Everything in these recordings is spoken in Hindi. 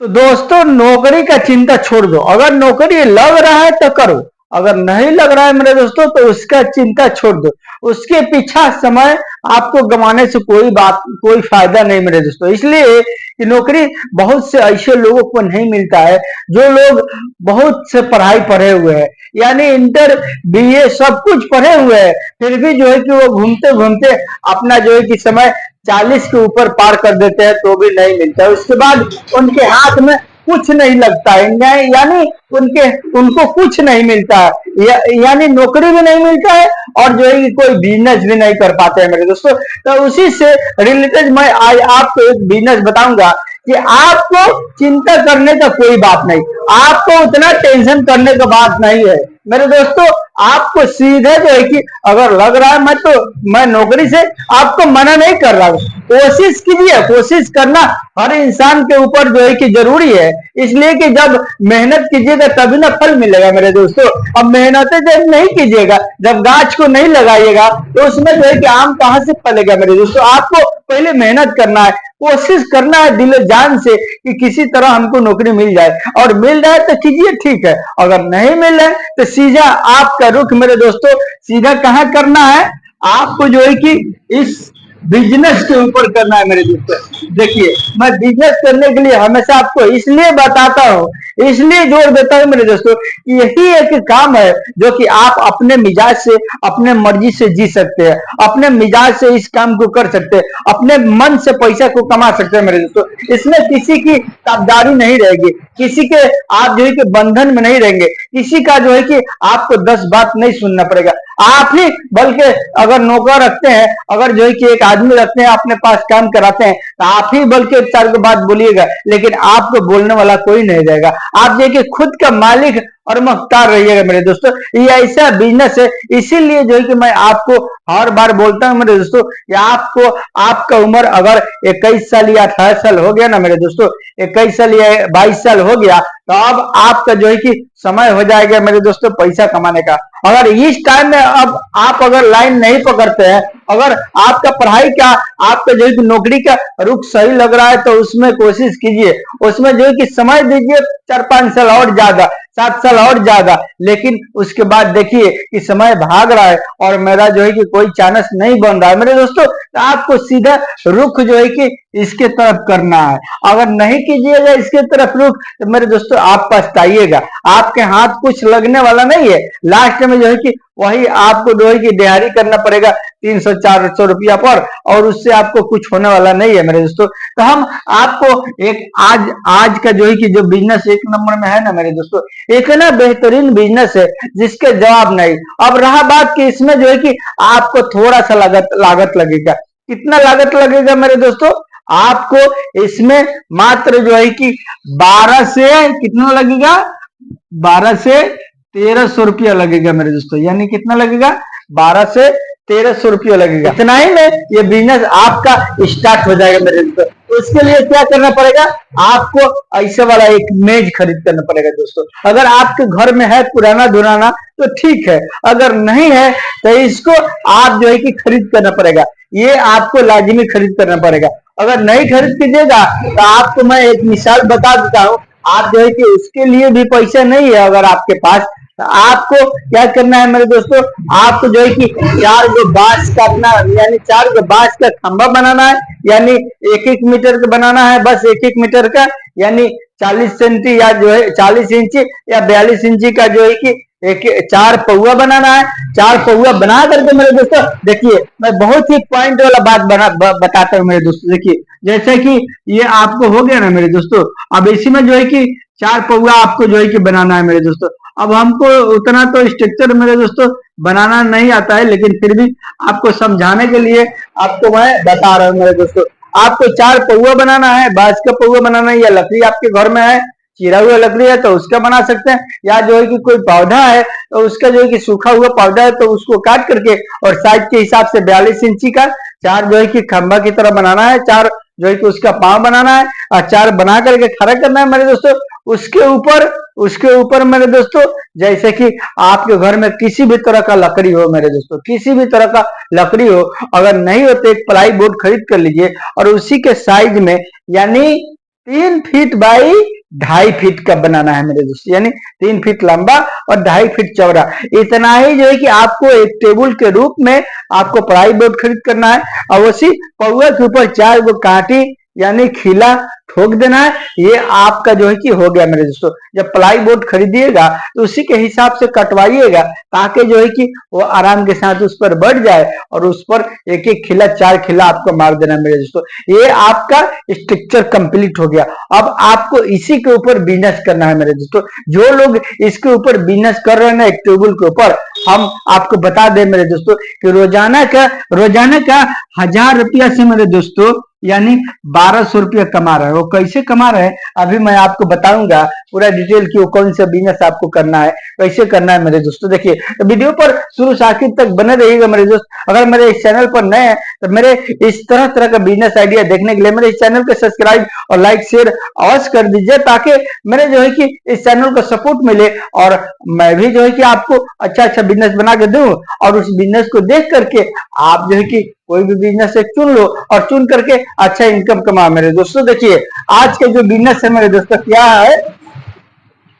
तो दोस्तों नौकरी का चिंता छोड़ दो। अगर नौकरी लग रहा है तो करो, अगर नहीं लग रहा है मेरे दोस्तों तो उसका चिंता छोड़ दो। उसके पीछा समय आपको गंवाने से कोई फायदा नहीं मेरे दोस्तों। इसलिए कि नौकरी बहुत से ऐसे लोगों को नहीं मिलता है जो लोग बहुत से पढ़ाई पढ़े हुए हैं, यानी इंटर बीए सब कुछ पढ़े हुए हैं, फिर भी जो है कि वो घूमते घूमते अपना जो है कि समय 40 के ऊपर पार कर देते हैं तो भी नहीं मिलता है। उसके बाद उनके हाथ में कुछ नहीं लगता है, यानी उनको कुछ नहीं मिलता है, यानी नौकरी भी नहीं मिलता है और जो है कि कोई बिजनेस भी नहीं कर पाते हैं मेरे दोस्तों। तो उसी से रिलेटेड मैं आज आपको एक बिजनेस बताऊंगा कि आपको चिंता करने का कोई बात नहीं, आपको उतना टेंशन करने का बात नहीं है मेरे दोस्तों। आपको सीधे जो है कि अगर लग रहा है मैं नौकरी से आपको मना नहीं कर रहा हूं, कोशिश कीजिए। कोशिश करना हर इंसान के ऊपर जो है कि जरूरी है, इसलिए कि जब मेहनत कीजिएगा तभी ना फल मिलेगा मेरे दोस्तों। अब मेहनत जब नहीं कीजिएगा, जब गाछ को नहीं लगाइएगा तो उसमें जो है कि आम कहां से फलेगा मेरे दोस्तों। आपको पहले मेहनत करना है, कोशिश करना है दिल जान से कि किसी तरह हमको नौकरी मिल जाए, और मिल जाए तो कीजिए ठीक है, अगर नहीं मिल रहा है तो सीधा आपका रुख मेरे दोस्तों सीधा कहां करना है, आपको जो है कि इस बिजनेस के ऊपर करना है मेरे दोस्तों। देखिए मैं बिजनेस करने के लिए हमेशा आपको इसलिए बताता हूँ, इसलिए जोर देता हूँ मेरे दोस्तों कि यही एक काम है जो कि आप अपने मिजाज से अपने मर्जी से जी सकते हैं, अपने मिजाज से इस काम को कर सकते हैं, अपने मन से पैसा को कमा सकते हैं मेरे दोस्तों। इसमें किसी की ताबदारी नहीं रहेगी, किसी के आप जो है कि बंधन में नहीं रहेंगे, किसी का जो है कि आपको 10 बात नहीं सुनना पड़ेगा। आप ही बल्कि अगर नौकर रखते हैं, अगर जो है कि एक आदमी रखते हैं अपने पास काम कराते हैं, तो आप ही बल्कि एक चार बात बोलिएगा, लेकिन आपको बोलने वाला कोई नहीं रहेगा। आप देखिए खुद का मालिक और मुख्तार रहिएगा मेरे दोस्तों। ये ऐसा बिजनेस है, इसीलिए जो है कि मैं आपको हर बार बोलता हूं मेरे दोस्तों कि आपको आपका उम्र अगर 21 साल या 18 साल हो गया ना मेरे दोस्तों, 21 साल या 22 साल हो गया, तो अब आपका जो है कि समय हो जाएगा मेरे दोस्तों पैसा कमाने का। अगर इस टाइम में अब आप अगर लाइन नहीं पकड़ते हैं, अगर आपका पढ़ाई का आपका जो है कि नौकरी का रुख सही लग रहा है तो उसमें कोशिश कीजिए, उसमें जो है कि समय दीजिए 4-5 साल और ज्यादा, 7 साल और ज्यादा, लेकिन उसके बाद देखिए कि समय भाग रहा है और मेरा जो है कि कोई चांस नहीं बन रहा है मेरे दोस्तों, तो आपको सीधा रुख जो है कि इसके तरफ करना है। अगर नहीं कीजिएगा इसके तरफ रुख तो मेरे दोस्तों आप पछताइएगा, आपके हाथ कुछ लगने वाला नहीं है। लास्ट में जो है कि वही आपको जो है कि दिहाड़ी करना पड़ेगा 300-400 रुपया पर, और उससे आपको कुछ होने वाला नहीं है मेरे दोस्तों। तो हम आपको एक आज का जो है कि जो बिजनेस एक नंबर में है ना मेरे दोस्तों, एक ना बेहतरीन बिजनेस है जिसके जवाब नहीं। अब रहा बात कि इसमें जो है कि आपको थोड़ा सा लागत लगेगा। कितना लागत लगेगा मेरे दोस्तों? आपको इसमें मात्र जो है कि 12 से कितना लगेगा, 12 से 1300 रुपया लगेगा मेरे दोस्तों। यानी कितना लगेगा, 12 से 1300 रुपया लगेगा। इतना ही में ये बिजनेस आपका स्टार्ट हो जाएगा मेरे दोस्तों। तो इसके लिए क्या करना पड़ेगा, आपको ऐसे वाला एक मेज खरीद करना पड़ेगा दोस्तों। अगर आपके घर में है पुराना धुराना तो ठीक है, अगर नहीं है तो इसको आप जो है कि खरीद करना पड़ेगा, ये आपको लाजिमी खरीद करना पड़ेगा। अगर नहीं खरीद कीजिएगा तो आपको मैं एक मिसाल बता देता हूँ, आप जो है कि उसके लिए भी पैसा नहीं है अगर आपके पास, तो आपको क्या करना है मेरे दोस्तों, आपको जो है कि 4 गो बांस काटना, यानी 4 गो बांस का खंभा बनाना है, यानी 1-1 मीटर का बनाना है, बस 1-1 मीटर का, यानी 40 सेंटी या जो है 40 इंची या 42 इंची का जो है कि एक 4 पौआ बनाना है। 4 पौआ बना करके मेरे दोस्तों देखिए मैं बहुत ही पॉइंट वाला बात बताता हूँ मेरे दोस्तों। देखिए जैसे कि ये आपको हो गया ना मेरे दोस्तों, अब इसी में जो है कि 4 पौआ आपको जो है कि बनाना है मेरे दोस्तों। अब हमको उतना तो स्ट्रक्चर मेरे दोस्तों बनाना नहीं आता है, लेकिन फिर भी आपको समझाने के लिए आपको मैं बता रहा हूँ मेरे दोस्तों। आपको 4 पौआ बनाना है, बांस का पौआ बनाना है, या लकड़ी आपके घर में है, चिरा हुआ लकड़ी है तो उसका बना सकते हैं, या जो है कि कोई पौधा है तो उसका जो है कि सूखा हुआ पौधा है तो उसको काट करके और साइज के हिसाब से 42 इंची का 4 जो है कि खंभा की तरह बनाना है, 4 जो है कि उसका पांव बनाना है और 4 बना करके खड़ा करना है मेरे दोस्तों। उसके ऊपर मेरे दोस्तों जैसे कि आपके घर में किसी भी तरह का लकड़ी हो मेरे दोस्तों, किसी भी तरह का लकड़ी हो, अगर नहीं हो तो एक प्लाई बोर्ड खरीद कर लीजिए और उसी के साइज में, यानी 3 फीट बाई 2.5 फीट का बनाना है मेरे दोस्तों, यानी 3 फीट लंबा और 2.5 फीट चौड़ा। इतना ही जो है कि आपको एक टेबल के रूप में आपको प्लाई बोर्ड खरीद करना है और उसी पौवा के ऊपर 4 गो कांटी यानी खिला ठोक देना है। ये आपका जो है कि हो गया मेरे दोस्तों। जब प्लाई बोर्ड खरीदिएगा तो उसी के हिसाब से कटवाइएगा ताकि जो है कि वो आराम के साथ उस पर बढ़ जाए और उस पर एक एक खिला 4 खिला आपको मार देना मेरे दोस्तों। ये आपका स्ट्रक्चर कंप्लीट हो गया। अब आपको इसी के ऊपर बिजनेस करना है मेरे दोस्तों। जो लोग इसके ऊपर बिजनेस कर रहे हैं ना एक टेबल के ऊपर, हम आपको बता दें मेरे दोस्तों कि रोजाना का 1000 रुपया से मेरे दोस्तों यानी 1200 रुपया कमा रहा है। वो कैसे कमा रहे हैं अभी मैं आपको बताऊंगा पूरा डिटेल कि वो कौन सा बिजनेस आपको करना है, कैसे करना है मेरे दोस्तों। देखिए तो वीडियो पर शुरू से आखिर तक बने रहिएगा मेरे दोस्त। अगर मेरे इस चैनल पर नए हैं तो मेरे इस तरह तरह का बिजनेस आइडिया देखने के लिए मेरे इस चैनल को सब्सक्राइब और लाइक शेयर अवश्य कर दीजिए ताकि मेरे जो है कि इस चैनल को सपोर्ट मिले और मैं भी जो है कि आपको अच्छा अच्छा बिजनेस बना के दूं और उस बिजनेस को देख करके आप जो है कि कोई भी बिजनेस से चुन लो और चुन करके अच्छा इनकम कमा मेरे दोस्तों। देखिए आज के जो बिजनेस है मेरे दोस्तों क्या है,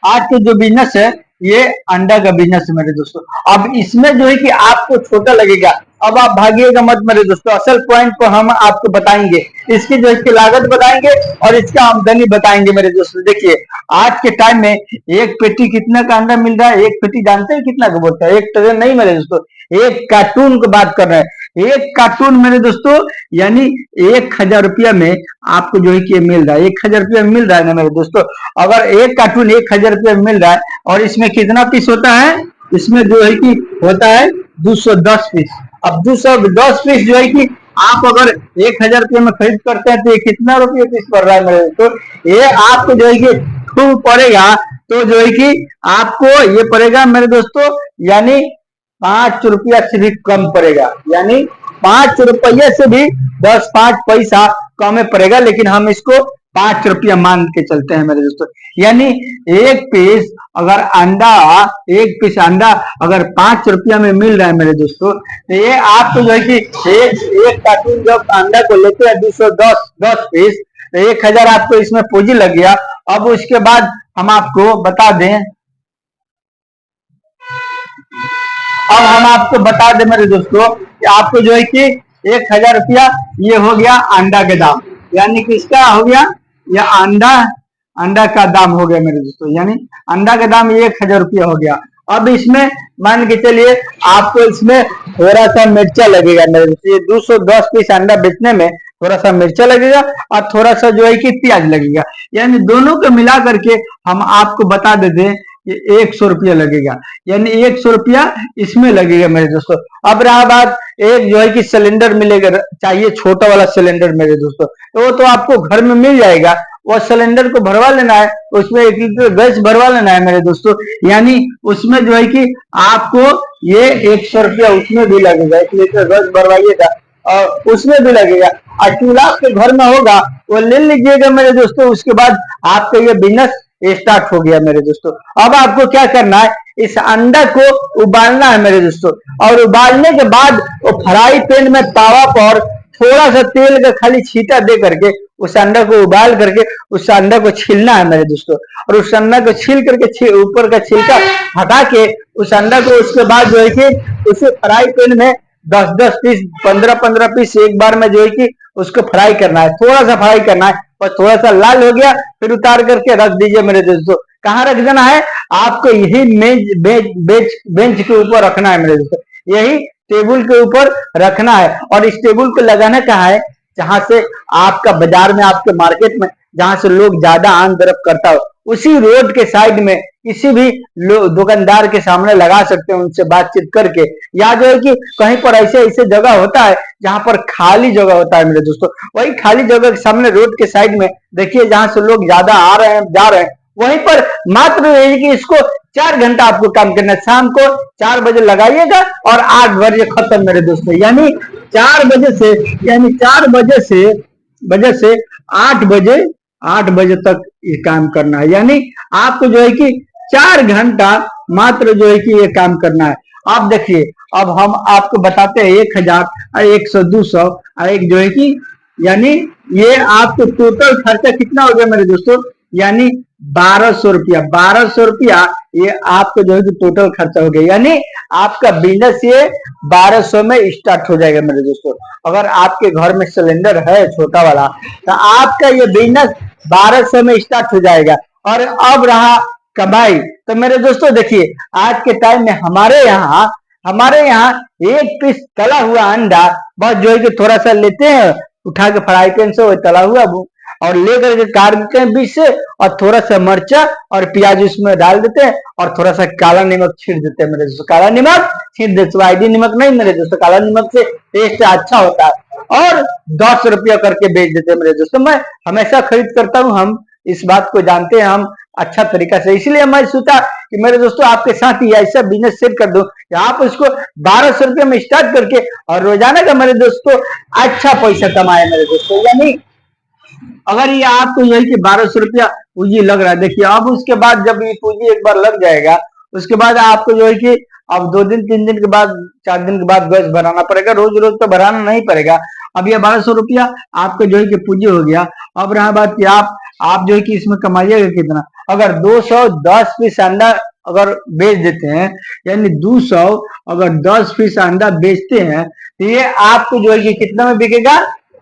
आज के जो बिजनेस है ये अंडा का बिजनेस है मेरे दोस्तों। अब इसमें जो है कि आपको छोटा लगेगा, अब आप भागिएगा मत मेरे दोस्तों। असल पॉइंट को हम आपको बताएंगे, इसकी जो इसकी लागत बताएंगे और इसका आमदनी बताएंगे मेरे दोस्तों। देखिए आज के टाइम में एक पेटी कितना का अंडा मिल रहा है, एक पेटी जानते हैं कितना का बोलता है, 1 ट्रे नहीं मेरे दोस्तों, 1 कार्टून की बात कर रहे हैं। 1 कार्टून मेरे दोस्तों यानी 1000 रुपया में आपको जो है कि मिल रहा है, 1000 रुपया में मिल रहा है ना मेरे दोस्तों। अगर 1 कार्टून 1000 रुपया में मिल रहा है और इसमें कितना पीस होता है, इसमें जो है कि होता है 210 पीस। अब 210 पीस जो है कि आप अगर 1000 रुपये में खरीद करते हैं तो ये कितना रुपये पीस पड़ रहा है मेरे दोस्तों। ये आपको जो है कि खूब पड़ेगा तो जो है कि आपको ये पड़ेगा मेरे दोस्तों यानी 5 रुपया से भी कम पड़ेगा, यानी 5 रुपये से भी 5 पैसा कम में पड़ेगा, लेकिन हम इसको 5 रुपया मान के चलते हैं मेरे दोस्तों। यानी एक पीस अगर अंडा, एक पीस अंडा अगर 5 रुपया में मिल रहा है मेरे दोस्तों तो ये आपको जो है कि एक कार्टून जब अंडा को लेते हैं 210 पीस तो 1000 आपको इसमें पूंजी लग गया। अब उसके बाद हम आपको बता दें, अब हम आपको बता दें मेरे दोस्तों कि आपको जो है कि 1000 रुपया ये हो गया अंडा के दाम, यानी किसका हो गया, या अंडा का दाम हो गया मेरे दोस्तों, यानी अंडा का दाम 1000 रुपया हो गया। अब इसमें मान के चलिए आपको इसमें थोड़ा सा मिर्चा लगेगा मेरे दोस्तों। ये 210 पीस अंडा बेचने में थोड़ा सा मिर्चा लगेगा और थोड़ा सा जो है कि प्याज लगेगा, यानी दोनों को मिला करके हम आपको बता देते हैं कि 100 रुपया लगेगा, यानी 100 रुपया इसमें लगेगा मेरे दोस्तों। अब रहा बात एक जो है कि सिलेंडर मिलेगा, चाहिए छोटा वाला सिलेंडर मेरे दोस्तों, तो वो तो आपको घर में मिल जाएगा। वो सिलेंडर को भरवा लेना है, उसमें 1 लीटर गैस भरवा लेना है मेरे दोस्तों, यानी उसमें जो है कि आपको ये 100 रुपया उसमें भी लगेगा। 1 लीटर गैस भरवाइएगा और उसमें भी लगेगा। और चूल्हा आपके घर में होगा वो ले लीजिएगा मेरे दोस्तों। उसके बाद आपका ये बिजनेस स्टार्ट हो गया मेरे दोस्तों। अब आपको क्या करना है, इस अंडा को उबालना है मेरे दोस्तों, और उबालने के बाद वो फ्राई पैन में तावा पर थोड़ा सा तेल का खाली छींटा दे करके उस अंडा को उबाल करके उस अंडा को छीलना है मेरे दोस्तों। और उस अंडा को छील करके ऊपर का छिलका हटा के उस अंडा को उसके बाद जो है कि उसे फ्राई पैन में 10-10 पीस 15-15 पीस एक बार में जो है कि उसको फ्राई करना है, थोड़ा सा फ्राई करना है, और थोड़ा सा लाल हो गया फिर उतार करके रख दीजिए मेरे दोस्तों। कहाँ रख देना है आपको, यही बेंच के ऊपर रखना है मेरे दोस्तों, यही टेबल के ऊपर रखना है। और इस टेबल को लगाना कहाँ है, जहां से आपका बाजार में आपके मार्केट में जहां से लोग ज्यादा आन दरफ करता हो उसी रोड के साइड में किसी भी दुकानदार के सामने लगा सकते हैं, उनसे बातचीत करके। या जो है कि कहीं पर ऐसे ऐसे जगह होता है जहां पर खाली जगह होता है मेरे दोस्तों, वही खाली जगह के सामने रोड के साइड में देखिए जहां से लोग ज्यादा आ रहे हैं जा रहे हैं, वहीं पर मात्र है कि इसको 4 घंटा आपको काम करना है। शाम को 4 बजे लगाइएगा और 8 बजे खत्म मेरे दोस्तों, यानी 4 बजे से, यानी 4 बजे से 8 बजे तक ये काम करना है। यानी आपको जो है कि 4 घंटा मात्र जो है कि ये काम करना है। आप देखिए अब हम आपको बताते हैं 1000 और 100 200 और एक जो है कि यानी ये आपको टोटल खर्चा कितना हो गया मेरे दोस्तों, यानी 1200 रुपया। 1200 रुपया ये आपको जो है कि टोटल खर्चा हो गया, यानी आपका बिजनेस ये 1200 में स्टार्ट हो जाएगा मेरे दोस्तों। अगर आपके घर में सिलेंडर है छोटा वाला तो आपका ये बिजनेस 1200 में स्टार्ट हो जाएगा। और अब रहा कमाई, तो मेरे दोस्तों देखिए आज के टाइम में हमारे यहाँ एक पीस तला हुआ अंडा बस जो है कि थोड़ा सा लेते हैं, उठा के फ्राई पैन से वो तला हुआ और लेकर के काट देते हैं बीच से, और थोड़ा सा मिर्चा और प्याज उसमें डाल देते हैं और थोड़ा सा काला नमक छीट देते हैं मेरे दोस्तों। काला नमक छीट देते, आईडी नमक नहीं मेरे दोस्तों, काला नमक से टेस्ट अच्छा होता है। और 10 रुपया करके बेच देते हैं मेरे दोस्तों। मैं हमेशा खरीद करता हूँ, हम इस बात को जानते हैं हम अच्छा तरीका से, इसलिए मैं सोचा कि मेरे दोस्तों आपके साथ ही ऐसा बिजनेस शेयर कर दूं कि आप उसको 1200 रुपये में स्टार्ट करके और रोजाना का मेरे दोस्तों अच्छा पैसा कमाए मेरे दोस्तों। यानी अगर ये आपको यही कि 1200 रुपया पूंजी लग रहा है, देखिए अब उसके बाद जब ये पूंजी एक बार लग जाएगा उसके बाद आपको जो है कि अब 2 दिन 3 दिन के बाद 4 दिन के बाद गैस भराना पड़ेगा, रोज रोज तो भराना नहीं पड़ेगा। अब ये 1200 रुपया आपको जो है कि पूंजी हो गया। अब रहा बात कि आप जो है कि इसमें कमाइएगा कितना। अगर 210 पीस अंडा अगर बेच देते हैं, यानी 200 अगर 10 पीस अंडा बेचते हैं तो ये आपको जो है कि कितना में बिकेगा,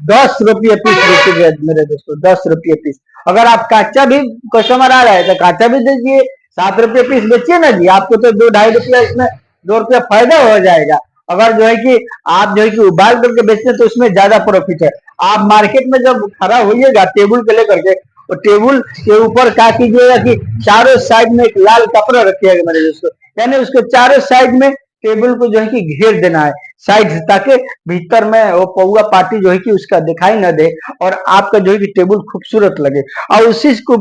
10 रुपये पीस बेचेगा मेरे दोस्तों, 10 रुपये पीस। अगर आप काचा भी कस्टमर आ रहा है तो काचा भी दीजिए, 7 रुपये पीस बेचिए ना जी, आपको तो 2-2.5 रुपया इसमें 2 रुपया फायदा हो जाएगा। अगर जो है कि आप जो है कि उबाल करके बेचते हैं तो उसमें ज्यादा प्रॉफिट है। आप मार्केट में जब खड़ा होइएगा टेबल के लेकर के, और टेबल के ऊपर क्या कीजिएगा कि चारों साइड में एक लाल कपड़ा रखिएगा मेरे दोस्तों, यानी उसके चारों साइड में टेबल को जो है कि घेर देना है साइड से, ताकि भीतर में वो पौआ पार्टी जो है कि उसका दिखाई न दे और आपका जो है कि टेबल खूबसूरत लगे। और उसी को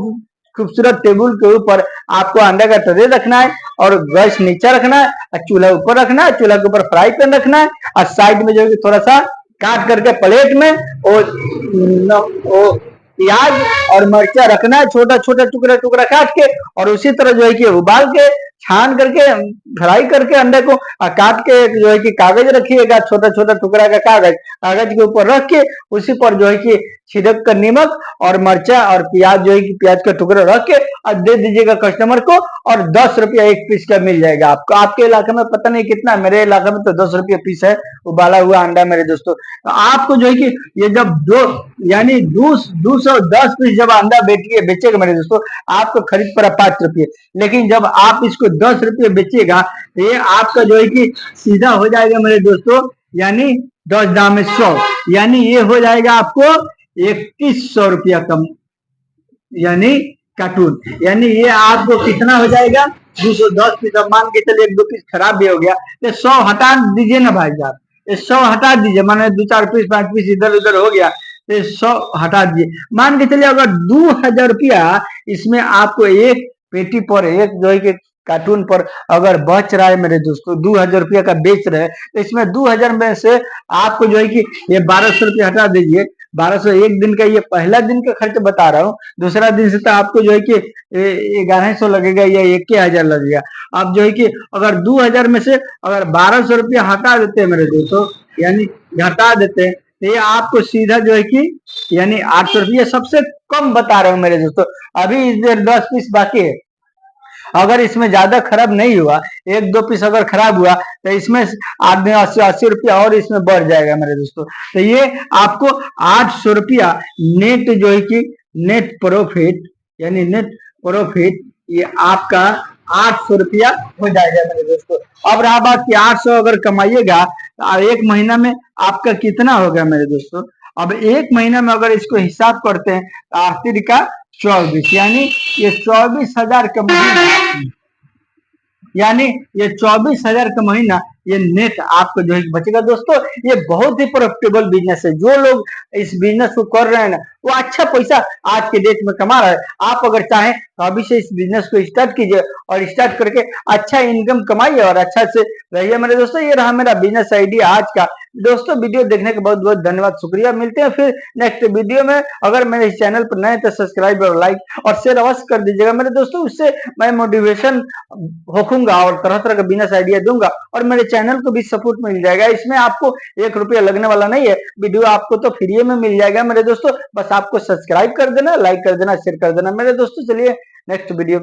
खूबसूरत टेबल के ऊपर आपको अंडे का ट्रे रखना है और गैस नीचे रखना है और चूल्हा ऊपर रखना है, चूल्हा के ऊपर फ्राई पैन रखना है और साइड में जो है कि थोड़ा सा काट करके प्लेट में और प्याज और मिर्चा रखना है, छोटा छोटा टुकड़ा टुकड़ा काट के, और उसी तरह जो है कि उबाल के छान करके फ्राई करके अंडे को काट के जो है कि कागज रखिएगा, छोटा छोटा टुकड़ा का कागज, कागज के ऊपर रख के उसी पर जो है कि छिड़क कर नमक और मिर्चा और प्याज जो है कि प्याज का टुकड़ा रख के और दे दीजिएगा कस्टमर को, और 10 रुपया एक पीस का मिल जाएगा आपको। आपके इलाके में पता नहीं कितना, मेरे इलाके में तो 10 रुपये पीस है उबाला हुआ अंडा मेरे दोस्तों। तो आपको जो है कि ये जब यानी 210 पीस जब अंडा बेचेगा मेरे दोस्तों, आपको खरीद पड़ा 5 रुपये, लेकिन जब आप इसको 10 रुपये बेचेगा तो ये आपका जो है कि सीधा हो जाएगा मेरे दोस्तों, यानी 10 दाम में 100, यानी ये हो जाएगा आपको 2100 रुपया कम, यानी कार्टून। यानी ये आपको कितना हो जाएगा, 210 पीस। अब मान के चलिए 1-2 पीस खराब भी हो गया तो 100 हटा दीजिए ना भाई साहब, 100 हटा दीजिए, माने 2-4 पीस 5 पीस इधर उधर हो गया तो 100 हटा दीजिए। मान के चलिए अगर 2000 रुपया इसमें आपको एक पेटी पर, एक जो है कि कार्टून पर अगर बच रहा है मेरे दोस्तों, 2000 रुपया का बेच रहे हैं, तो इसमें 2000 में से आपको जो है कि ये 1200 रुपया हटा दीजिए। 1200 एक दिन का, ये पहला दिन का खर्च बता रहा हूँ, दूसरा दिन से तो आपको जो है कि 1100 लगेगा या 1000 लगेगा। आप जो है कि अगर 2000 में से अगर 1200 रुपया हटा देते हैं मेरे दोस्तों, यानी हटा देते हैं तो ये आपको सीधा जो है कि यानी 800 रुपया सबसे कम बता रहा हूँ मेरे दोस्तों। अभी इधर 10 पीस बाकी है, अगर इसमें ज्यादा खराब नहीं हुआ, 1-2 पीस अगर खराब हुआ तो इसमें 80 रुपया और इसमें बढ़ जाएगा मेरे दोस्तों। तो ये आपको 800 रुपया नेट जो है कि नेट प्रॉफिट, यानी नेट प्रॉफिट ये आपका 800 रुपया हो जाएगा मेरे दोस्तों। अब रहा बात कि 800 अगर कमाइएगा तो एक महीना में आपका कितना होगा मेरे दोस्तों। अब एक महीना में अगर इसको हिसाब करते हैं तो 8 का 24, यानी ये 24,000 का महीना, यानी ये 24,000 का महीना ये नेट आपको जो है बचेगा दोस्तों। ये बहुत ही प्रॉफिटेबल बिजनेस है, जो लोग इस बिजनेस को कर रहे हैं ना वो अच्छा पैसा आज के डेट में कमा रहा है। आप अगर चाहें तो अभी से इस बिजनेस को स्टार्ट कीजिए और स्टार्ट करके अच्छा इनकम कमाइए और अच्छा से रहिए मेरे दोस्तों। ये रहा मेरा बिजनेस आइडिया आज का दोस्तों। वीडियो देखने का बहुत बहुत धन्यवाद, शुक्रिया। मिलते हैं फिर नेक्स्ट वीडियो में। अगर मेरे इस चैनल पर नए तो सब्सक्राइब और लाइक और शेयर अवश्य कर दीजिएगा मेरे दोस्तों, उससे मैं मोटिवेशन होऊंगा और तरह तरह का बिजनेस आइडिया दूंगा और मेरे चैनल को भी सपोर्ट मिल जाएगा। इसमें आपको 1 रुपया लगने वाला नहीं है, वीडियो आपको तो फ्री में मिल जाएगा मेरे दोस्तों। बस आपको सब्सक्राइब कर देना, लाइक कर देना, शेयर कर देना मेरे दोस्तों। चलिए नेक्स्ट वीडियो